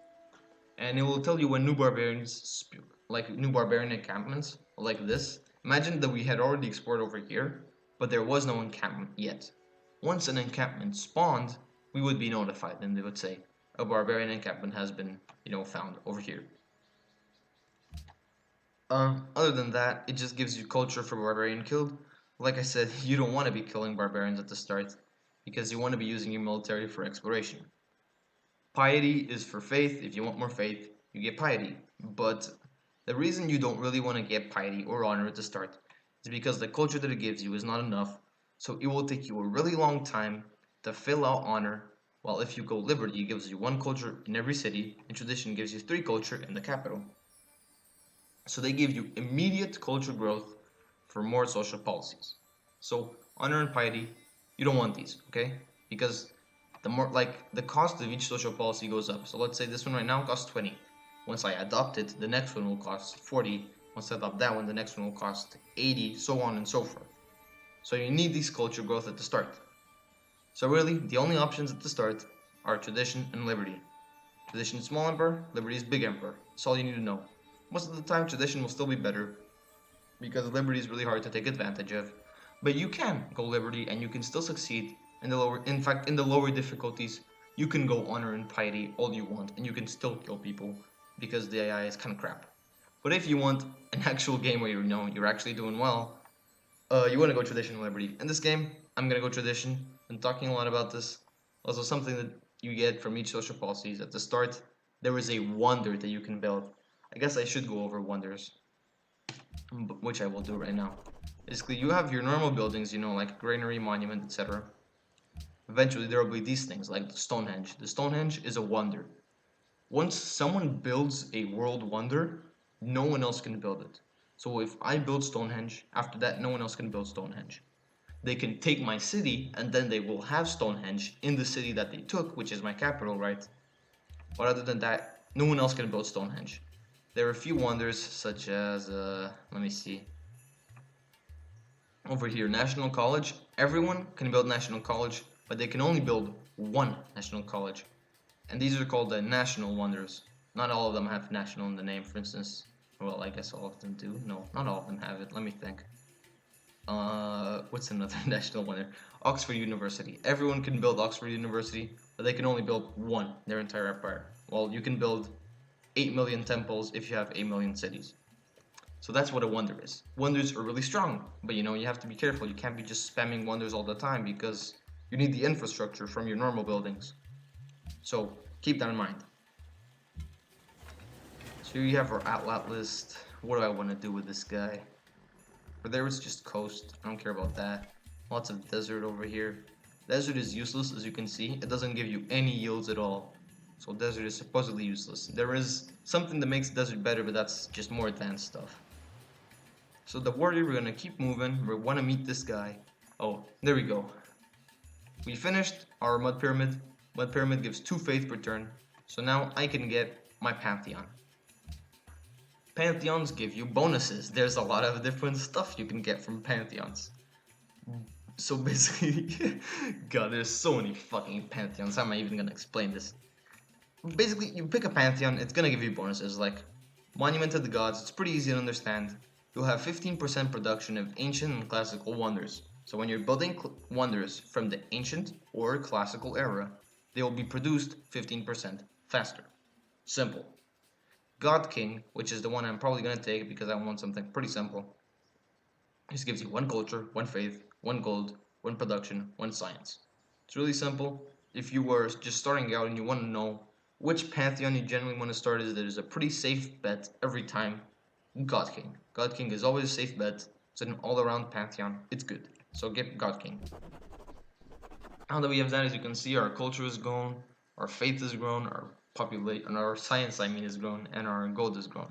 and it will tell you when new barbarians, like new barbarian encampments, like this. Imagine that we had already explored over here, but there was no encampment yet. Once an encampment spawned, we would be notified, and they would say, a barbarian encampment has been, found over here. Other than that, it just gives you culture for barbarian killed. Like I said, you don't want to be killing barbarians at the start, because you want to be using your military for exploration. Piety is for faith. If you want more faith, you get piety. But the reason you don't really want to get piety or honor at the start is because the culture that it gives you is not enough. So it will take you a really long time to fill out honor. While if you go liberty, it gives you one culture in every city, and tradition gives you three culture in the capital. So they give you immediate culture growth for more social policies. So honor and piety, you don't want these, okay? Because the more like the cost of each social policy goes up. So let's say this one right now costs 20. Once I adopt it, the next one will cost 40. Once I adopt that one, the next one will cost 80, so on and so forth. So you need these culture growth at the start. So really, the only options at the start are tradition and liberty. Tradition is small emperor, liberty is big emperor. That's all you need to know. Most of the time, tradition will still be better because liberty is really hard to take advantage of. But you can go liberty and you can still succeed in the lower. In fact, in the lower difficulties, you can go honor and piety all you want, and you can still kill people because the AI is kind of crap. But if you want an actual game where you're actually doing well, you want to go tradition and liberty. In this game, I'm gonna go tradition. I'm talking a lot about this. Also, something that you get from each social policies at the start, there is a wonder that you can build. I guess I should go over wonders, which I will do right now. Basically, you have your normal buildings, like granary, monument, etc. Eventually, there will be these things like Stonehenge. The Stonehenge is a wonder. Once someone builds a world wonder, no one else can build it. So if I build Stonehenge, after that, no one else can build Stonehenge. They can take my city, and then they will have Stonehenge in the city that they took, which is my capital, right? But other than that, no one else can build Stonehenge. There are a few wonders, such as, let me see, over here, National College. Everyone can build National College, but they can only build one National College. And these are called the National Wonders. Not all of them have National in the name, for instance. Well, I guess all of them do. No, not all of them have it. Let me think. What's another national wonder? Oxford University. Everyone can build Oxford University, but they can only build one their entire empire. Well, you can build 8 million temples if you have 8 million cities. So that's what a wonder is. Wonders are really strong, but you have to be careful. You can't be just spamming wonders all the time because you need the infrastructure from your normal buildings. So keep that in mind. So here you have our outlet list. What do I want to do with this guy? For there it's just coast. I don't care about that. Lots of desert over here. Desert is useless, as you can see. It doesn't give you any yields at all. So desert is supposedly useless. There is something that makes desert better, but that's just more advanced stuff. So the warrior, we're gonna keep moving. We wanna meet this guy. Oh, there we go. We finished our mud pyramid. Mud pyramid gives 2 faith per turn. So now I can get my pantheon. Pantheons give you bonuses. There's a lot of different stuff you can get from pantheons. So basically, God, there's so many fucking pantheons. How am I even gonna explain this? Basically, you pick a pantheon, it's gonna give you bonuses like Monument to the Gods. It's pretty easy to understand. You'll have 15% production of ancient and classical wonders. So when you're building wonders from the ancient or classical era, they will be produced 15% faster. Simple. God King, which is the one I'm probably gonna take because I want something pretty simple. This gives you one culture, one faith, one gold, one production, one science. It's really simple. If you were just starting out and you want to know which pantheon you generally want to start, is there's a pretty safe bet every time. God King. God King is always a safe bet. It's an all-around pantheon. It's good. So get God King. Now that we have that, as you can see, our culture is grown, our faith is grown, our population, our science, is grown, and our gold is grown.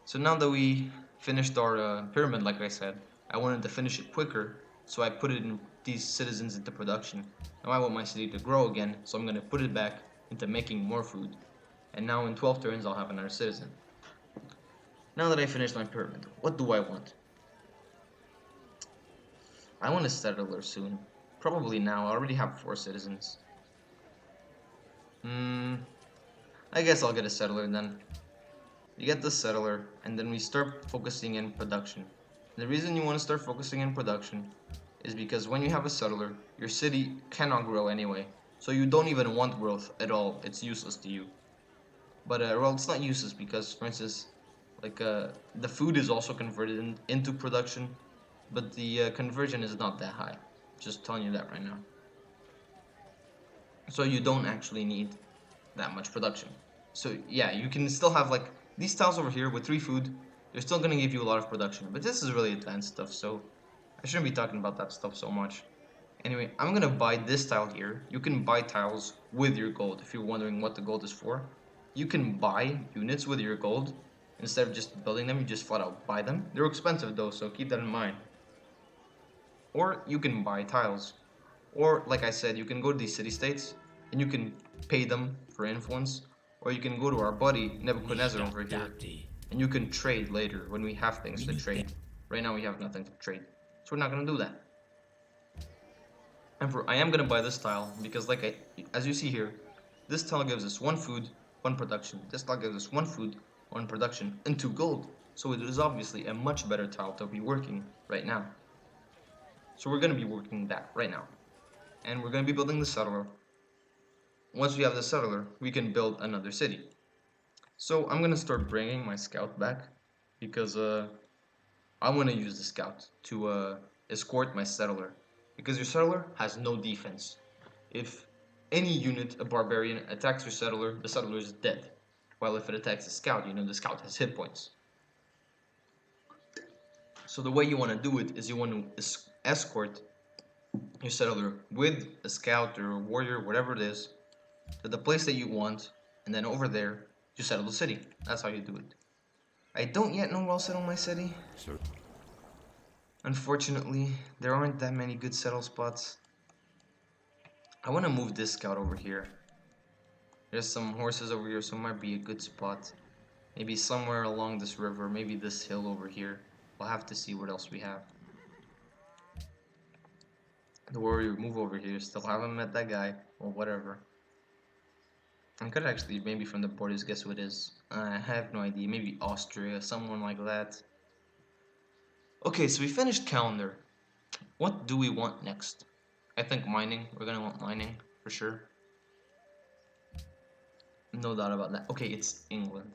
So now that we finished our pyramid, like I said, I wanted to finish it quicker, so I put it in these citizens into production. Now I want my city to grow again, so I'm going to put it back into making more food. And now in 12 turns, I'll have another citizen. Now that I finished my pyramid, what do I want? I want a settler soon. Probably now. I already have 4 citizens. I guess I'll get a settler then. You get the settler, and then we start focusing in production. And the reason you want to start focusing in production is because when you have a settler, your city cannot grow anyway. So you don't even want growth at all. It's useless to you. But well, it's not useless because, for instance, like the food is also converted into production, but the conversion is not that high. Just telling you that right now. So you don't actually need that much production. So yeah, you can still have like these tiles over here with 3 food. They're still gonna give you a lot of production, but this is really advanced stuff, so I shouldn't be talking about that stuff so much. Anyway, I'm gonna buy this tile here. You can buy tiles with your gold if you're wondering what the gold is for. You can buy units with your gold. Instead of just building them, you just flat out buy them. They're expensive though, so keep that in mind. Or you can buy tiles. Or, like I said, you can go to these city-states and you can pay them for influence. Or you can go to our buddy Nebuchadnezzar over here and you can trade later when we have things to trade. Right now we have nothing to trade, so we're not going to do that. And I am going to buy this tile because as you see here, this tile gives us 1 food, 1 production. This tile gives us 1 food, 1 production, and 2 gold. So it is obviously a much better tile to be working right now. So we're going to be working that right now. And we're going to be building the settler. Once we have the settler, we can build another city. So I'm going to start bringing my scout back because I want to use the scout to escort my settler. Because your settler has no defense. If any unit, a barbarian, attacks your settler, the settler is dead. While if it attacks a scout, the scout has hit points. So the way you want to do it is you want to escort your settler with a scout or a warrior, whatever it is, to the place that you want, and then over there, you settle the city. That's how you do it. I don't yet know where I'll settle my city. Unfortunately, there aren't that many good settle spots. I want to move this scout over here. There's some horses over here, so it might be a good spot. Maybe somewhere along this river, maybe this hill over here. We'll have to see what else we have. The warrior move over here. Still haven't met that guy, or whatever. I could actually, maybe from the borders, guess who it is. I have no idea. Maybe Austria, someone like that. Okay, so we finished calendar. What do we want next? I think mining. We're gonna want mining, for sure. No doubt about that. Okay, it's England.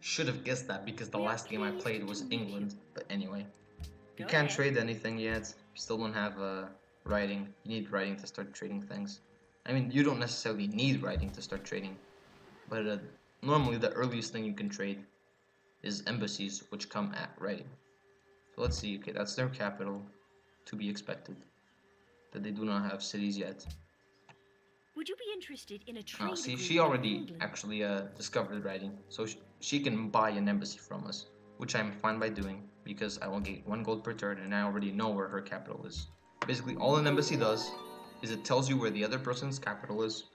Should have guessed that because the last game I played was England. But anyway. You can't trade anything yet. You still don't have writing. You need writing to start trading things. I mean, you don't necessarily need writing to start trading. But normally the earliest thing you can trade is embassies, which come at writing. So let's see. Okay, that's their capital. To be expected. That they do not have cities yet. Would you be interested in a trade See, agreement she already with England? actually discovered writing. So she can buy an embassy from us. Which I'm fine by doing. Because I will get 1 gold per turn and I already know where her capital is. Basically, all an embassy does is it tells you where the other person's capital is.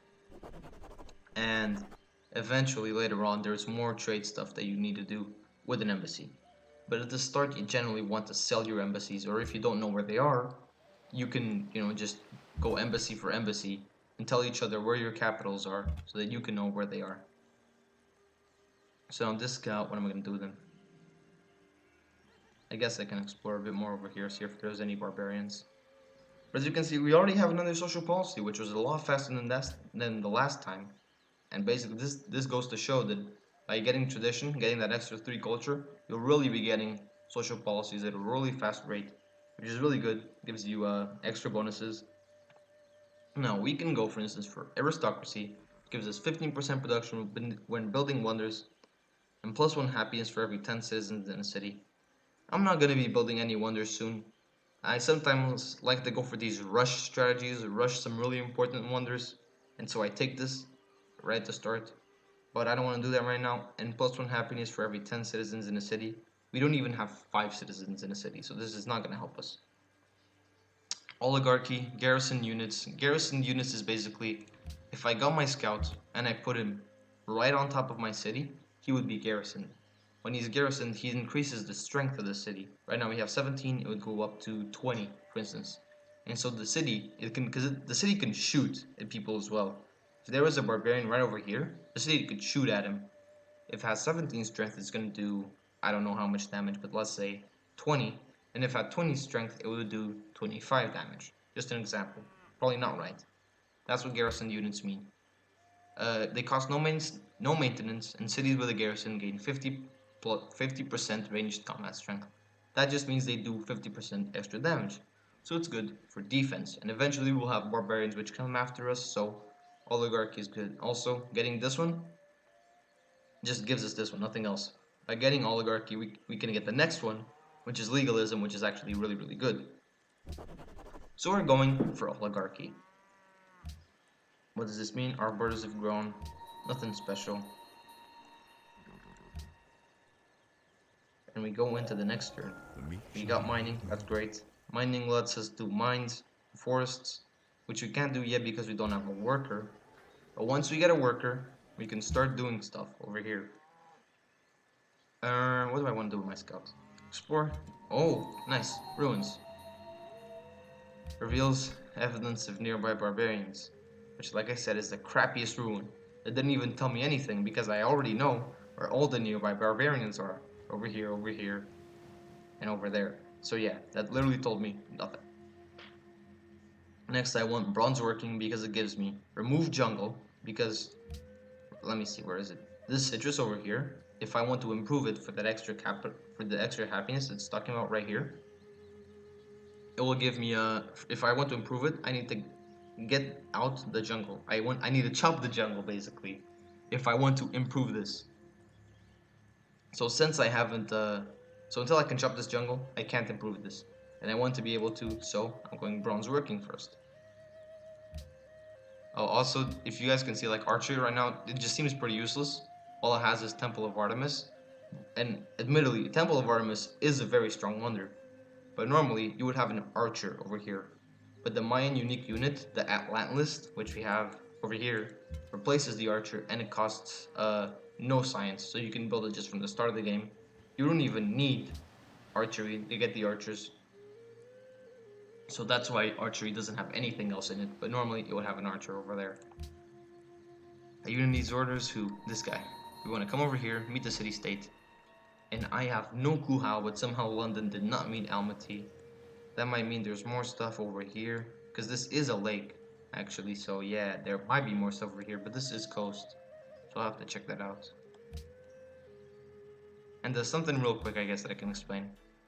And eventually, later on, there's more trade stuff that you need to do with an embassy. But at the start, you generally want to sell your embassies, or if you don't know where they are, you can, just go embassy for embassy and tell each other where your capitals are so that you can know where they are. So on this scout, what am I going to do then? I guess I can explore a bit more over here, see if there's any barbarians. But as you can see, we already have another social policy, which was a lot faster than the last time. And basically, this goes to show that by getting tradition, getting that extra 3 culture, you'll really be getting social policies at a really fast rate, which is really good. Gives you extra bonuses. Now we can go, for instance, for aristocracy. Gives us 15% production when building wonders, and +1 happiness for every 10 citizens in a city. I'm not going to be building any wonders soon. I sometimes like to go for these rush strategies, rush some really important wonders, and so I take this right at the start. But I don't want to do that right now. And +1 happiness for every 10 citizens in a city. We don't even have 5 citizens in a city, so this is not going to help us. Oligarchy, garrison units. Garrison units is basically, if I got my scout and I put him right on top of my city, he would be garrisoned. When he's garrisoned, he increases the strength of the city. Right now we have 17, it would go up to 20, for instance. And so the city, because the city can shoot at people as well. If there was a barbarian right over here, the city could shoot at him. If it has 17 strength, it's gonna do, I don't know how much damage, but let's say 20. And if it had 20 strength, it would do 25 damage. Just an example. Probably not right. That's what garrison units mean. They cost no maintenance, and cities with a garrison gain 50% ranged combat strength. That just means they do 50% extra damage. So it's good for defense, and eventually we'll have barbarians which come after us, so oligarchy is good. Also, getting this one just gives us this one, nothing else. By getting oligarchy, we can get the next one, which is legalism, which is actually really, really good. So we're going for oligarchy. What does this mean? Our borders have grown. Nothing special. And we go into the next turn. We got mining, that's great. Mining lets us do mines, forests, which we can't do yet because we don't have a worker. But once we get a worker, we can start doing stuff over here. What do I want to do with my scouts? Explore. Oh, nice. Ruins. Reveals evidence of nearby barbarians, which, like I said, is the crappiest ruin. It didn't even tell me anything because I already know where all the nearby barbarians are. Over here, and over there. So yeah, that literally told me nothing. Next, I want bronze working because it gives me remove jungle because, let me see, where is it? This citrus over here, if I want to improve it for that extra for the extra happiness it's talking about right here, it will give me if I want to improve it, I need to get out the jungle. I need to chop the jungle basically if I want to improve this. So since I haven't so until I can chop this jungle, I can't improve this. And I want to be able to, so I'm going bronze working first. Oh, also, if you guys can see, like, archery right now, it just seems pretty useless. All it has is Temple of Artemis. And admittedly, Temple of Artemis is a very strong wonder. But normally, you would have an archer over here. But the Mayan unique unit, the Atlantis, which we have over here, replaces the archer, and it costs no science. So you can build it just from the start of the game. You don't even need archery to get the archers. So that's why archery doesn't have anything else in it, but normally it would have an archer over there. A unit needs orders. Who? This guy. We want to come over here, meet the city-state. And I have no clue how, but somehow London did not meet Almaty. That might mean there's more stuff over here, because this is a lake, actually, so yeah, there might be more stuff over here, but this is coast. So I'll have to check that out. And there's something real quick, I guess, that I can explain.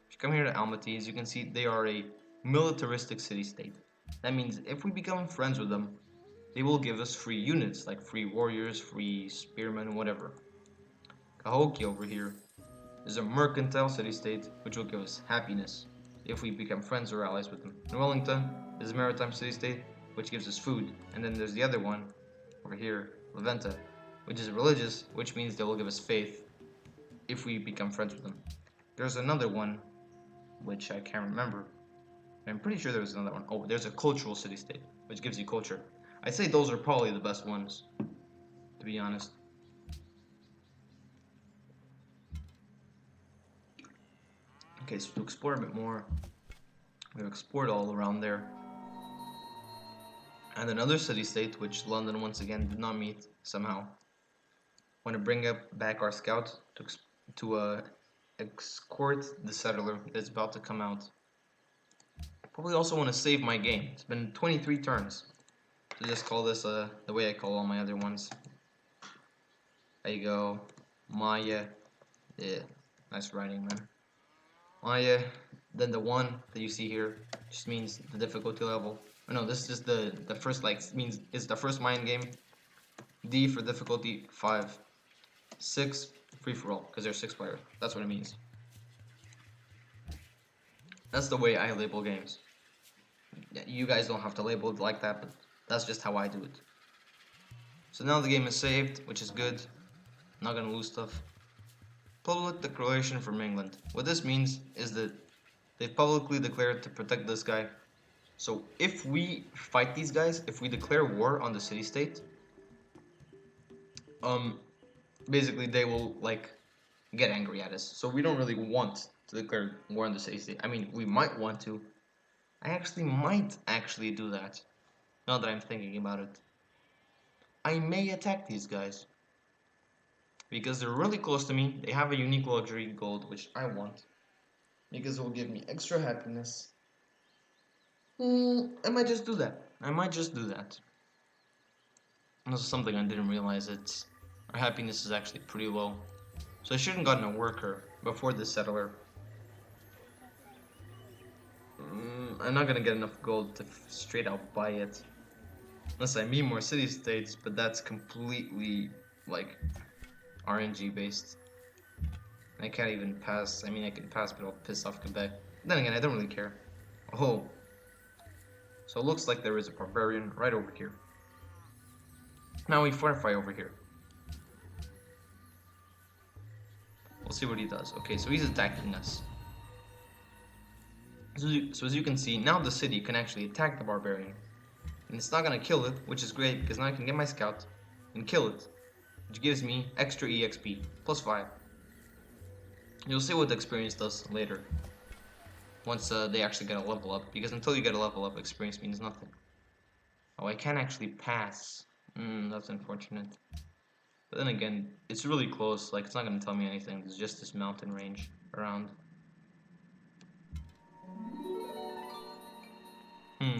If you come here to Almaty, as you can see, they are a militaristic city-state. That means if we become friends with them, they will give us free units, like free warriors, free spearmen, whatever. Cahokia over here is a mercantile city-state, which will give us happiness if we become friends or allies with them. And Wellington is a maritime city-state, which gives us food. And then there's the other one over here, Leventa, which is religious, which means they will give us faith if we become friends with them. There's another one, which I can't remember. I'm pretty sure there's another one. Oh, there's a cultural city-state, which gives you culture. I'd say those are probably the best ones, to be honest. Okay, so to explore a bit more, we've explored all around there. And another city-state, which London once again did not meet somehow. Want to bring back our scout to escort the settler that's about to come out. Probably also want to save my game. It's been 23 turns. So just call this the way I call all my other ones. There you go. Maya. Yeah, nice writing, man. Maya. Then the one that you see here just means the difficulty level. Oh, no, this is just the first, like, means it's the first mind game. D for difficulty 5. 6 free for all, because there's 6 players. That's what it means. That's the way I label games. You guys don't have to label it like that, but that's just how I do it. So now the game is saved, which is good. Not gonna lose stuff. Public declaration from England. What this means is that they've publicly declared to protect this guy. So if we fight these guys, if we declare war on the city-state, basically they will, like, get angry at us. So we don't really want to declare war on the city-state. I mean, we might want to. I actually might do that, now that I'm thinking about it. I may attack these guys. Because they're really close to me, they have a unique luxury gold, which I want. Because it will give me extra happiness. I might just do that. I might just do that. This is something I didn't realize. Our happiness is actually pretty low. So I shouldn't have gotten a worker before the settler. I'm not gonna get enough gold to straight out buy it. Unless I mean more city-states, but that's completely, like, RNG based. I can't even pass. I mean, I can pass, but I'll piss off Quebec. Then again, I don't really care. Oh. So it looks like there is a barbarian right over here. Now we fortify over here. We'll see what he does. Okay, so he's attacking us. So as you can see, now the city can actually attack the barbarian. And it's not gonna kill it, which is great, because now I can get my scout and kill it. Which gives me extra EXP, plus 5. You'll see what the experience does later. Once they actually get a level up, because until you get a level up, experience means nothing. Oh, I can't actually pass. That's unfortunate. But then again, it's really close, like it's not gonna tell me anything, there's just this mountain range around.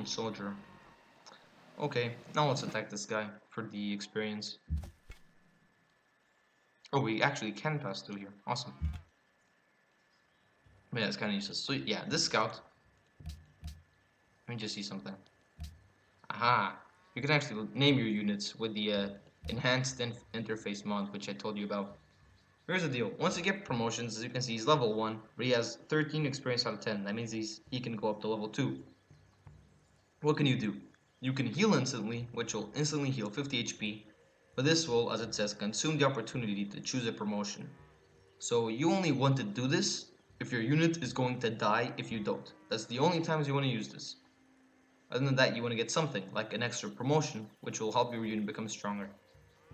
Soldier. Okay, now let's attack this guy for the experience. Oh, we actually can pass through here. Awesome. But yeah, it's kind of useless. So yeah, this scout. Let me just see something. Aha! You can actually name your units with the enhanced interface mod, which I told you about. Here's the deal. Once you get promotions, as you can see, he's level 1, where he has 13 experience out of 10. That means he can go up to level 2. What can you do? You can heal instantly, which will instantly heal 50 HP, but this will, as it says, consume the opportunity to choose a promotion. So you only want to do this if your unit is going to die if you don't. That's the only times you want to use this. Other than that, you want to get something, like an extra promotion, which will help your unit become stronger.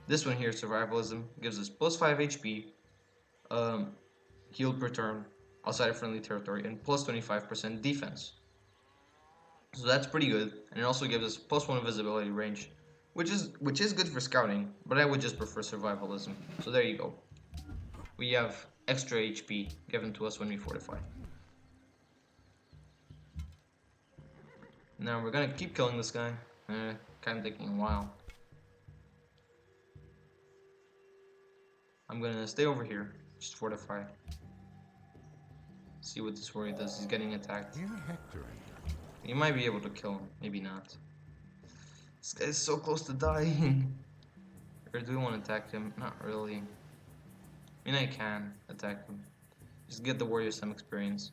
This one here, Survivalism, gives us plus 5 HP, healed per turn, outside of friendly territory, and plus 25% defense. So that's pretty good, and it also gives us plus 1 visibility range, which is good for scouting, but I would just prefer Survivalism. So there you go. We have extra HP given to us when we fortify. Now we're gonna keep killing this guy. Kind of taking a while. I'm gonna stay over here, just fortify. See what this warrior does. He's getting attacked. You might be able to kill him, maybe not. This guy's so close to dying. Or do we want to attack him? Not really. I mean, I can attack him. Just get the warrior some experience.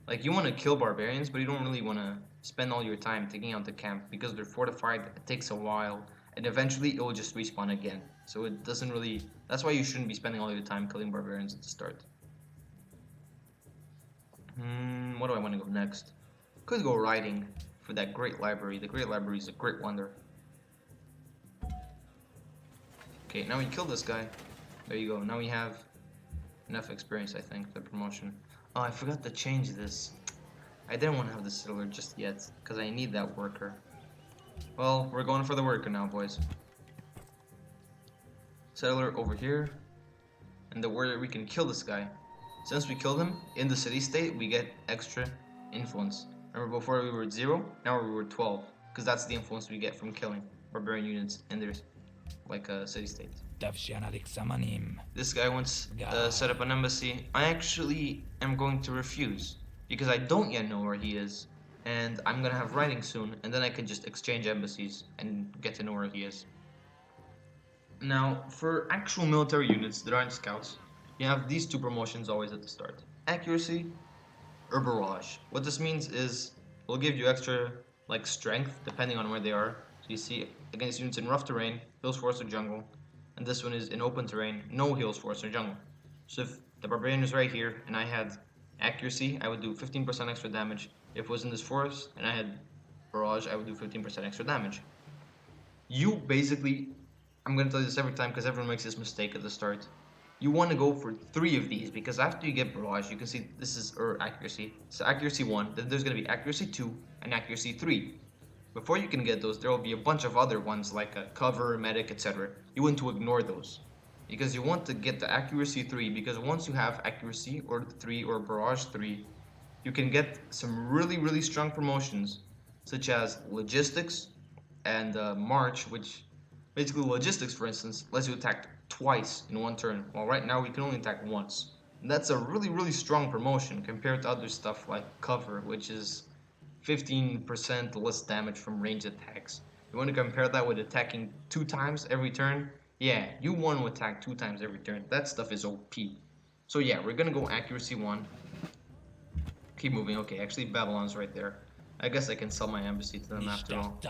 Like, you want to kill barbarians, but you don't really want to spend all your time taking out the camp, because they're fortified, it takes a while, and eventually it will just respawn again. So it doesn't really... That's why you shouldn't be spending all your time killing barbarians at the start. What do I want to go next? Could go riding for that great library. The great library is a great wonder. Okay, now we kill this guy. There you go. Now we have enough experience, I think, for the promotion. Oh, I forgot to change this. I didn't want to have the settler just yet, because I need that worker. Well, we're going for the worker now, boys. Settler over here. And the warrior, we can kill this guy. Since we killed him, in the city state, we get extra influence. Remember, before we were at 0, now we were 12. Because that's the influence we get from killing barbarian units in their, like, city state. This guy wants to set up an embassy. I actually am going to refuse, because I don't yet know where he is, and I'm gonna have writing soon, and then I can just exchange embassies and get to know where he is. Now, for actual military units that aren't scouts, you have these 2 promotions always at the start. Accuracy or barrage. What this means is it'll give you extra, like, strength depending on where they are. So you see, against units in rough terrain, hills, forest, or jungle. And this one is in open terrain, no hills, forest, or jungle. So if the barbarian is right here and I had accuracy, I would do 15% extra damage. If it was in this forest and I had barrage, I would do 15% extra damage. You basically, I'm going to tell you this every time because everyone makes this mistake at the start. You want to go for 3 of these, because after you get barrage, you can see this is accuracy. So accuracy 1, then there's going to be accuracy 2 and accuracy 3. Before you can get those, there will be a bunch of other ones like a cover, medic, etc. You want to ignore those because you want to get the accuracy 3, because once you have accuracy or 3 or barrage 3, you can get some really strong promotions such as logistics and march, which basically logistics, for instance, lets you attack twice in one turn, while right now we can only attack once. And that's a really strong promotion compared to other stuff like cover, which is 15% less damage from ranged attacks. You want to compare that with attacking 2 times every turn? Yeah, you want to attack 2 times every turn. That stuff is OP. So yeah, we're gonna go accuracy 1. Keep moving. Okay, actually Babylon's right there. I guess I can sell my embassy to them after all.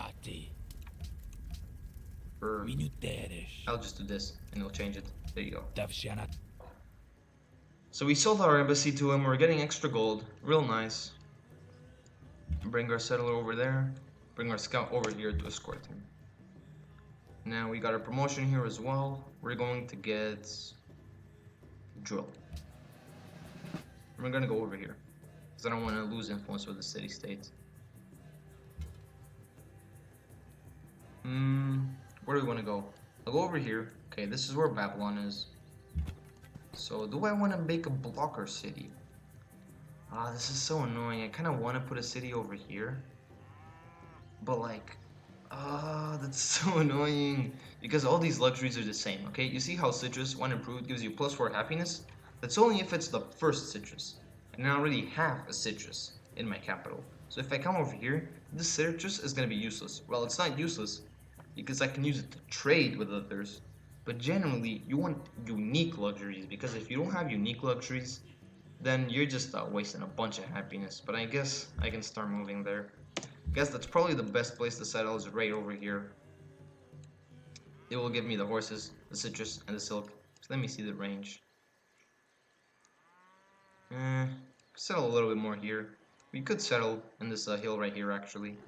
Or I'll just do this and it'll change it. There you go. So we sold our embassy to him. We're getting extra gold. Real nice. Bring our settler over there. Bring our scout over here to escort him. Now we got a promotion here as well. We're going to get drill. We're gonna go over here because I don't want to lose influence with the city-state. Where do we want to go? I'll go over here. Okay, this is where Babylon is. So do I want to make a blocker city? Ah, this is so annoying. I kind of want to put a city over here, but like, that's so annoying because all these luxuries are the same. Okay, you see how citrus, when improved, gives you +4 happiness? That's only if it's the first citrus, and I already have a citrus in my capital. So if I come over here, this citrus is going to be useless. Well, it's not useless because I can use it to trade with others, but generally you want unique luxuries, because if you don't have unique luxuries, then you're just wasting a bunch of happiness. But I guess I can start moving there. I guess that's probably the best place to settle, is right over here. It will give me the horses, the citrus, and the silk. So let me see the range. Settle a little bit more here. We could settle in this hill right here, actually.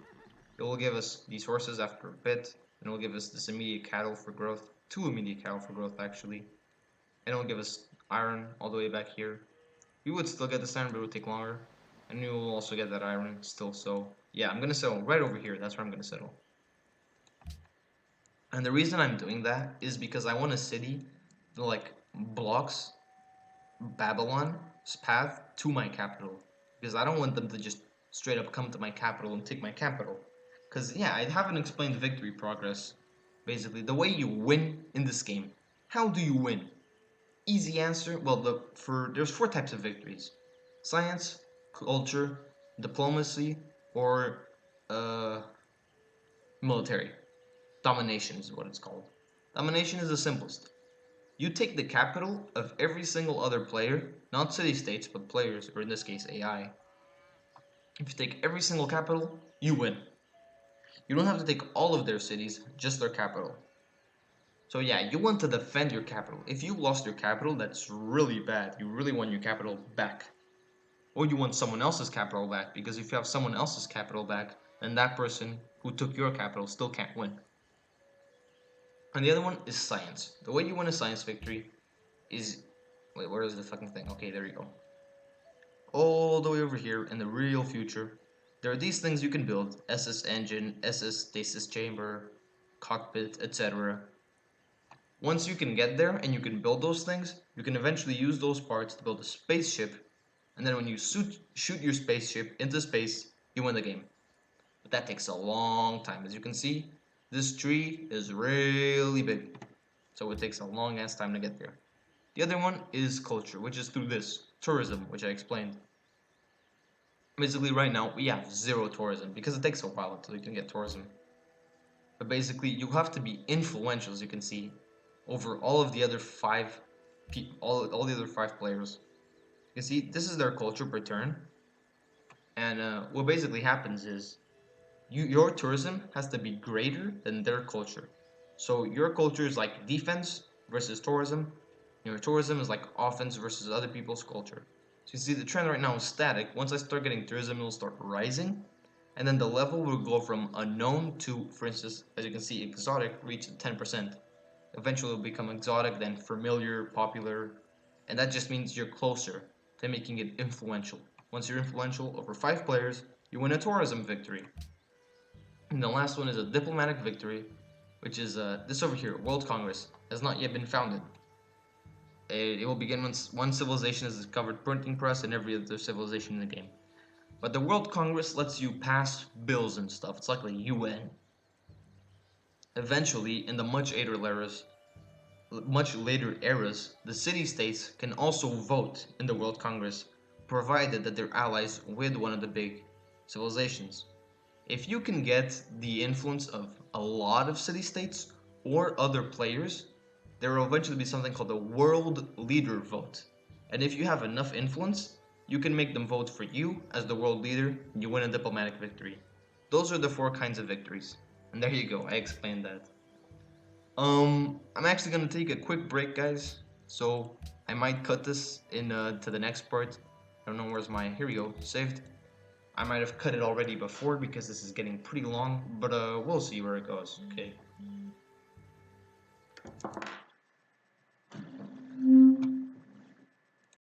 It will give us these horses after a bit, and it will give us this immediate cattle for growth. 2 immediate cattle for growth, actually. And it will give us iron all the way back here. We would still get this iron, but it would take longer. And we will also get that iron still, so yeah, I'm gonna settle right over here. That's where I'm gonna settle. And the reason I'm doing that is because I want a city that like blocks Babylon's path to my capital. Because I don't want them to just straight up come to my capital and take my capital. Because yeah, I haven't explained victory progress. Basically, the way you win in this game. How do you win? Easy answer. Well, there's 4 types of victories: science, culture, diplomacy, or military. Domination is what it's called. Domination is the simplest. You take the capital of every single other player, not city-states, but players, or in this case AI. If you take every single capital, you win. You don't have to take all of their cities, just their capital. So yeah, you want to defend your capital. If you lost your capital, that's really bad. You really want your capital back. Or you want someone else's capital back, because if you have someone else's capital back, then that person who took your capital still can't win. And the other one is science. The way you win a science victory is... Wait, where is the fucking thing? Okay, there you go. All the way over here in the real future, there are these things you can build: SS engine, SS stasis chamber, cockpit, etc. Once you can get there and you can build those things, you can eventually use those parts to build a spaceship, and then when you shoot your spaceship into space, you win the game. But that takes a long time. As you can see, this tree is really big, so it takes a long ass time to get there. The other one is culture, which is through this tourism, which I explained. Basically, right now we have 0 tourism because it takes a while until you can get tourism. But basically, you have to be influential, as you can see, over all of the other 5 all the other 5 players. You see, this is their culture per turn, and what basically happens is your tourism has to be greater than their culture. So your culture is like defense versus tourism. Your tourism is like offense versus other people's culture. So you see the trend right now is static. Once I start getting tourism, it'll start rising. And then the level will go from unknown to, for instance, as you can see, exotic, reach 10%. Eventually it'll become exotic, then familiar, popular. And that just means you're closer to making it influential. Once you're influential over 5 players, you win a tourism victory. And the last one is a diplomatic victory, which is this over here. World Congress has not yet been founded. It will begin once one civilization has discovered printing press and every other civilization in the game. But the World Congress lets you pass bills and stuff. It's like the UN. Eventually, in the much later eras, the city-states can also vote in the World Congress, provided that they're allies with one of the big civilizations. If you can get the influence of a lot of city-states or other players, there will eventually be something called the World Leader Vote. And if you have enough influence, you can make them vote for you as the world leader, and you win a diplomatic victory. Those are the 4 kinds of victories. And there you go, I explained that. I'm actually gonna take a quick break, guys. So I might cut this in to the next part. I don't know where's my, here we go, saved. I might have cut it already before because this is getting pretty long, but we'll see where it goes. Okay.